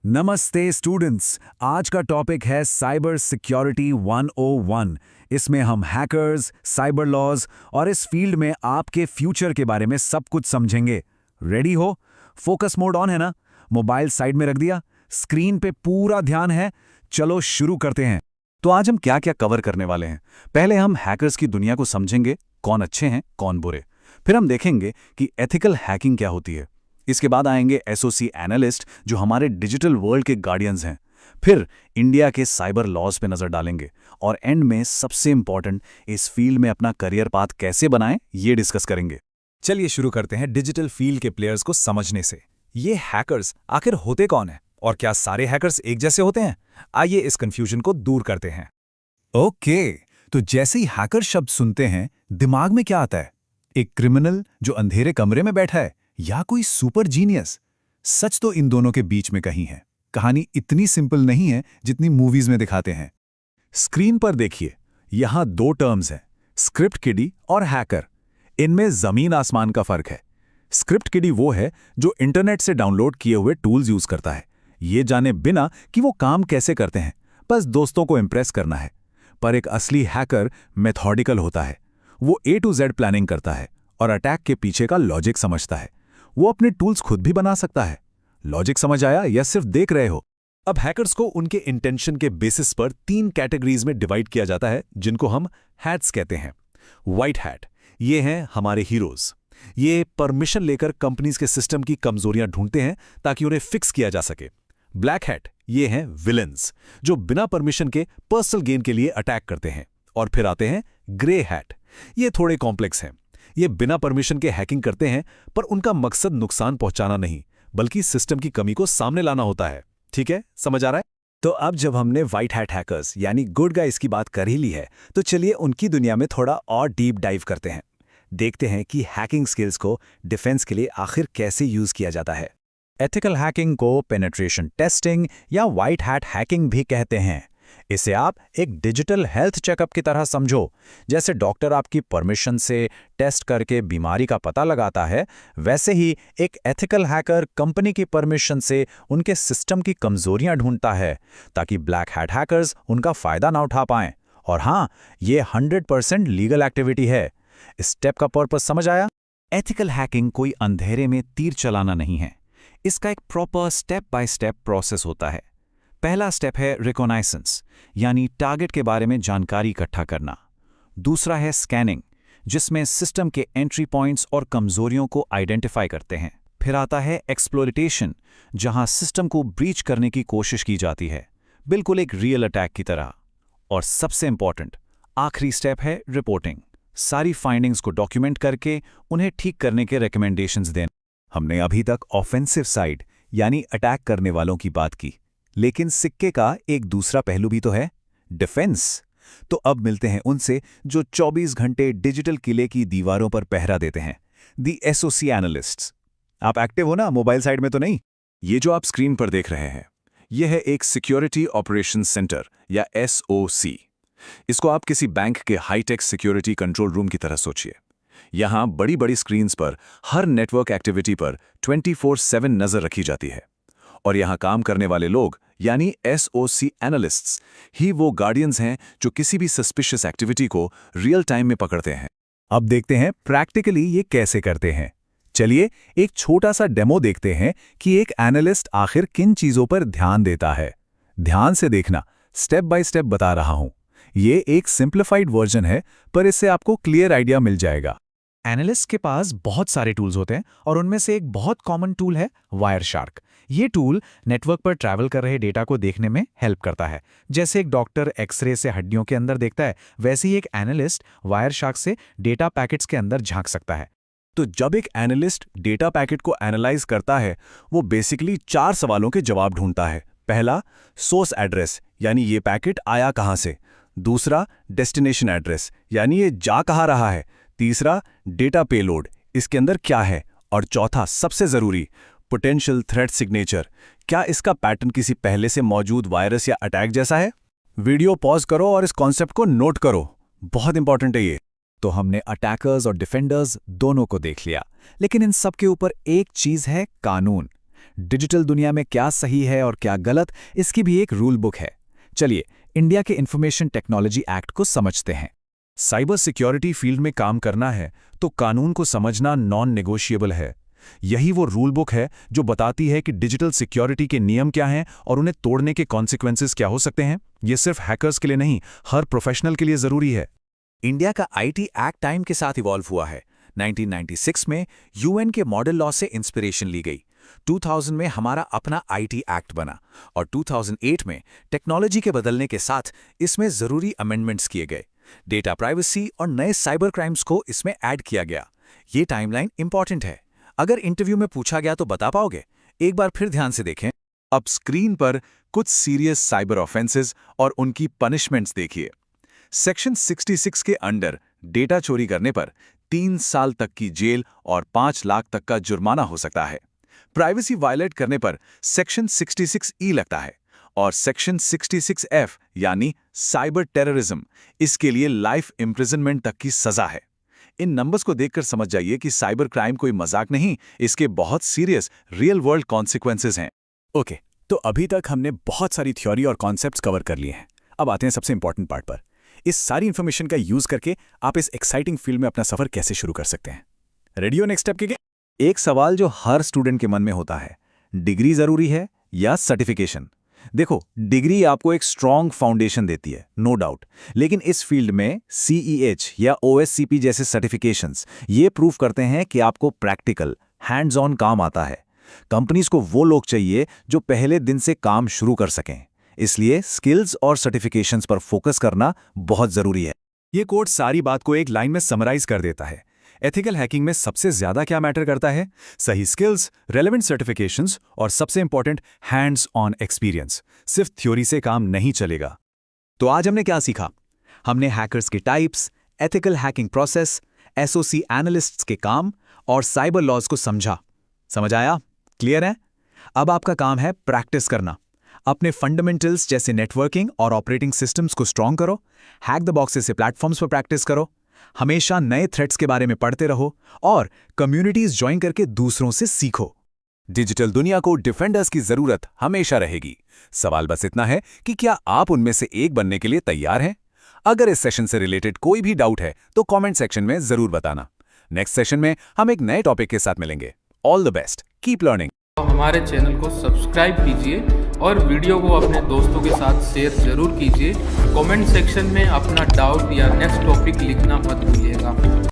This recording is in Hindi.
नमस्ते स्टूडेंट्स। आज का टॉपिक है साइबर सिक्योरिटी 101। इसमें हम हैकर्स, साइबर लॉज और इस फील्ड में आपके फ्यूचर के बारे में सब कुछ समझेंगे। रेडी हो? फोकस मोड ऑन है ना? मोबाइल साइड में रख दिया? स्क्रीन पे पूरा ध्यान है? चलो शुरू करते हैं। तो आज हम क्या क्या कवर करने वाले हैं। पहले हम हैकर्स की दुनिया को समझेंगे, कौन अच्छे हैं कौन बुरे। फिर हम देखेंगे कि एथिकल हैकिंग क्या होती है। इसके बाद आएंगे एसओसी एनालिस्ट, जो हमारे डिजिटल वर्ल्ड के गार्डियंस हैं। फिर इंडिया के साइबर लॉज पे नजर डालेंगे और एंड में सबसे इंपॉर्टेंट, इस फील्ड में अपना करियर पाथ कैसे बनाएं, ये डिस्कस करेंगे। चलिए शुरू करते हैं डिजिटल फील्ड के प्लेयर्स को समझने से। ये हैकर्स आखिर होते कौन हैं और क्या सारे हैकर्स एक जैसे होते हैं? आइए इस कंफ्यूजन को दूर करते हैं। ओके, तो जैसे ही हैकर शब्द सुनते हैं, दिमाग में क्या आता है? एक क्रिमिनल जो अंधेरे कमरे में बैठा है या कोई सुपर जीनियस? सच तो इन दोनों के बीच में कहीं है। कहानी इतनी सिंपल नहीं है जितनी मूवीज में दिखाते हैं। स्क्रीन पर देखिए, यहां दो टर्म्स हैं, स्क्रिप्ट किडी और हैकर। इनमें जमीन आसमान का फर्क है। स्क्रिप्ट किडी वो है जो इंटरनेट से डाउनलोड किए हुए टूल्स यूज करता है, ये जाने बिना कि वो काम कैसे करते हैं, बस दोस्तों को इंप्रेस करना है। पर एक असली हैकर मेथोडिकल होता है। वो A to Z प्लानिंग करता है और अटैक के पीछे का लॉजिक समझता है। वो अपने टूल्स खुद भी बना सकता है। लॉजिक समझ आया या सिर्फ देख रहे हो? अब हैकर्स को उनके इंटेंशन के बेसिस पर 3 कैटेगरीज में डिवाइड किया जाता है, जिनको हम हैट्स कहते हैं। व्हाइट हैट, ये हैं हमारे हीरोज। ये परमिशन लेकर कंपनीज के सिस्टम की कमजोरियां ढूंढते हैं ताकि उन्हें फिक्स किया जा सके। ब्लैक हैट, ये हैं विलेंस, जो बिना परमिशन के पर्सनल गेन के लिए अटैक करते हैं। और फिर आते हैं ग्रे हैट। ये थोड़े कॉम्प्लेक्स हैं। ये बिना परमिशन के हैकिंग करते हैं, पर उनका मकसद नुकसान पहुंचाना नहीं, बल्कि सिस्टम की कमी को सामने लाना होता है। ठीक है, समझ आ रहा है? तो अब जब हमने व्हाइट हैट हैकर्स यानी गुड गाइस की बात कर ही ली है, तो चलिए उनकी दुनिया में थोड़ा और डीप डाइव करते हैं। देखते हैं कि हैकिंग स्किल्स को डिफेंस के लिए आखिर कैसे यूज किया जाता है। एथिकल हैकिंग को पेनिट्रेशन टेस्टिंग या व्हाइट हैट हैकिंग भी कहते हैं। इसे आप एक डिजिटल हेल्थ चेकअप की तरह समझो। जैसे डॉक्टर आपकी परमिशन से टेस्ट करके बीमारी का पता लगाता है, वैसे ही एक एथिकल हैकर कंपनी की परमिशन से उनके सिस्टम की कमजोरियां ढूंढता है, ताकि ब्लैक हैट हैकर्स उनका फायदा ना उठा पाएं। और हाँ, ये 100% लीगल एक्टिविटी है। इस स्टेप का पर्पस समझ आया? एथिकल हैकिंग कोई अंधेरे में तीर चलाना नहीं है। इसका एक proper step by step process होता है। पहला स्टेप है रिकॉग्नाइसेंस, यानी टारगेट के बारे में जानकारी इकट्ठा करना। दूसरा है स्कैनिंग, जिसमें सिस्टम के एंट्री पॉइंट्स और कमजोरियों को आइडेंटिफाई करते हैं। फिर आता है एक्सप्लोइटेशन, जहां सिस्टम को ब्रीच करने की कोशिश की जाती है, बिल्कुल एक रियल अटैक की तरह। और सबसे इंपॉर्टेंट आखिरी स्टेप है रिपोर्टिंग, सारी फाइंडिंग्स को डॉक्यूमेंट करके उन्हें ठीक करने के रिकमेंडेशंस देना। हमने अभी तक ऑफेंसिव साइड यानी अटैक करने वालों की बात की, लेकिन सिक्के का एक दूसरा पहलू भी तो है, डिफेंस। तो अब मिलते हैं उनसे जो 24 घंटे डिजिटल किले की दीवारों पर पहरा देते हैं, दी एसओसी एनालिस्ट्स। आप एक्टिव हो ना, मोबाइल साइड में तो नहीं? ये जो आप स्क्रीन पर देख रहे हैं, यह है एक सिक्योरिटी ऑपरेशंस सेंटर या एसओसी। इसको आप किसी बैंक के हाईटेक सिक्योरिटी कंट्रोल रूम की तरह सोचिए। यहां बड़ी बड़ी स्क्रीन्स पर हर नेटवर्क एक्टिविटी पर 24/7 नजर रखी जाती है। और यहां काम करने वाले लोग यानी एसओसी एनालिस्ट्स ही वो गार्डियंस हैं जो किसी भी सस्पिशियस एक्टिविटी को रियल टाइम में पकड़ते हैं। अब देखते हैं प्रैक्टिकली ये कैसे करते हैं। चलिए एक छोटा सा डेमो देखते हैं कि एक एनालिस्ट आखिर किन चीजों पर ध्यान देता है। ध्यान से देखना, स्टेप बाय स्टेप बता रहा हूं। ये एक सिंप्लीफाइड वर्जन है, पर इससे आपको क्लियर आइडिया मिल जाएगा। एनालिस्ट के पास बहुत सारे टूल्स होते हैं और उनमें से एक बहुत कॉमन टूल है वायरशार्क। ये टूल नेटवर्क पर ट्रैवल कर रहे डेटा को देखने में हेल्प करता है। जैसे एक डॉक्टर एक्सरे से हड्डियों के अंदर देखता है, वैसे ही एक एनालिस्ट वायरशार्क से डेटा पैकेट्स के अंदर झांक सकता है। तो जब एक एनालिस्ट डेटा पैकेट को एनालाइज करता है, वो बेसिकली 4 सवालों के जवाब ढूंढता है। पहला, सोर्स एड्रेस, यानी ये पैकेट आया कहां से। दूसरा, डेस्टिनेशन एड्रेस, यानी ये जा कहां रहा है। तीसरा, डेटा पेलोड, इसके अंदर क्या है। और चौथा, सबसे जरूरी, पोटेंशियल थ्रेट सिग्नेचर, क्या इसका पैटर्न किसी पहले से मौजूद वायरस या अटैक जैसा है। वीडियो पॉज करो और इस कॉन्सेप्ट को नोट करो, बहुत इंपॉर्टेंट है ये। तो हमने अटैकर्स और डिफेंडर्स दोनों को देख लिया, लेकिन इन सब के ऊपर एक चीज है, कानून। डिजिटल दुनिया में क्या सही है और क्या गलत, इसकी भी एक रूल बुक है। चलिए इंडिया के इंफॉर्मेशन टेक्नोलॉजी एक्ट को समझते हैं। साइबर सिक्योरिटी फील्ड में काम करना है तो कानून को समझना नॉन नेगोशिएबल है। यही वो रूल बुक है जो बताती है कि डिजिटल सिक्योरिटी के नियम क्या हैं और उन्हें तोड़ने के कॉन्सिक्वेंसेस क्या हो सकते हैं। ये सिर्फ हैकर्स के लिए नहीं, हर प्रोफेशनल के लिए जरूरी है। इंडिया का आईटी एक्ट टाइम के साथ इवॉल्व हुआ है। 1996 में यूएन के मॉडल लॉ से इंस्पिरेशन ली गई। 2000 में हमारा अपना आईटी एक्ट बना और 2008 में टेक्नोलॉजी के बदलने के साथ इसमें जरूरी अमेंडमेंट्स किए गए। डेटा प्राइवेसी और नए साइबर क्राइम्स को इसमें ऐड किया गया। ये टाइमलाइन इंपॉर्टेंट है। अगर इंटरव्यू में पूछा गया तो बता पाओगे? एक बार फिर ध्यान से देखें। अब स्क्रीन पर कुछ सीरियस साइबर ऑफेंसेस और उनकी पनिशमेंट्स देखिए। सेक्शन 66 के अंडर डेटा चोरी करने पर 3 साल तक की जेल और 5 लाख तक का जुर्माना हो सकता है। प्राइवेसी वायलेट करने पर सेक्शन 66E लगता है और सेक्शन 66F यानी साइबर टेररिज्म, इसके लिए लाइफ इम्प्रिजनमेंट तक की सजा है। इन नंबर्स को देखकर समझ जाइए कि साइबर क्राइम कोई मजाक नहीं, इसके बहुत सीरियस रियल वर्ल्ड कॉन्सिक्वेंसेस हैं। ओके, तो अभी तक हमने बहुत सारी थ्योरी और कॉन्सेप्ट्स कवर कर लिए हैं। अब आते हैं सबसे इंपॉर्टेंट पार्ट पर। इस सारी इन्फॉर्मेशन का यूज करके आप इस एक्साइटिंग फील्ड में अपना सफर कैसे शुरू कर सकते हैं। रेडी हो नेक्स्ट स्टेप के? एक सवाल जो हर स्टूडेंट के मन में होता है, डिग्री जरूरी है या सर्टिफिकेशन? देखो, डिग्री आपको एक स्ट्रॉन्ग फाउंडेशन देती है, नो डाउट, लेकिन इस फील्ड में CEH या OSCP जैसे सर्टिफिकेशंस ये प्रूव करते हैं कि आपको प्रैक्टिकल, हैंड्स ऑन काम आता है। कंपनीज को वो लोग चाहिए जो पहले दिन से काम शुरू कर सकें, इसलिए स्किल्स और सर्टिफिकेशंस पर फोकस करना बहुत जरूरी है। ये कोड सारी बात को एक लाइन में समराइज कर देता है। एथिकल हैकिंग में सबसे ज्यादा क्या मैटर करता है? सही स्किल्स, रेलेवेंट सर्टिफिकेशंस और सबसे इंपॉर्टेंट हैंड्स ऑन एक्सपीरियंस। सिर्फ थ्योरी से काम नहीं चलेगा। तो आज हमने क्या सीखा? हमने हैकर्स के types, ethical hacking process, SOC analysts के काम और साइबर लॉज को समझा। समझ आया? क्लियर है? अब आपका काम है प्रैक्टिस करना। अपने फंडामेंटल्स जैसे नेटवर्किंग और ऑपरेटिंग सिस्टम्स को स्ट्रॉन्ग करो, हैक द बॉक्सेस से प्लेटफॉर्म्स पर प्रैक्टिस करो, हमेशा नए थ्रेट्स के बारे में पढ़ते रहो और कम्युनिटीज ज्वाइन करके दूसरों से सीखो। डिजिटल दुनिया को डिफेंडर्स की जरूरत हमेशा रहेगी। सवाल बस इतना है कि क्या आप उनमें से एक बनने के लिए तैयार हैं? अगर इस सेशन से रिलेटेड कोई भी डाउट है तो कमेंट सेक्शन में जरूर बताना। नेक्स्ट सेशन में हम एक नए टॉपिक के साथ मिलेंगे। All the best, keep learning. हमारे चैनल को सब्सक्राइब कीजिए और वीडियो को अपने दोस्तों के साथ शेयर जरूर कीजिए। कमेंट सेक्शन में अपना डाउट या नेक्स्ट टॉपिक लिखना मत भूलिएगा।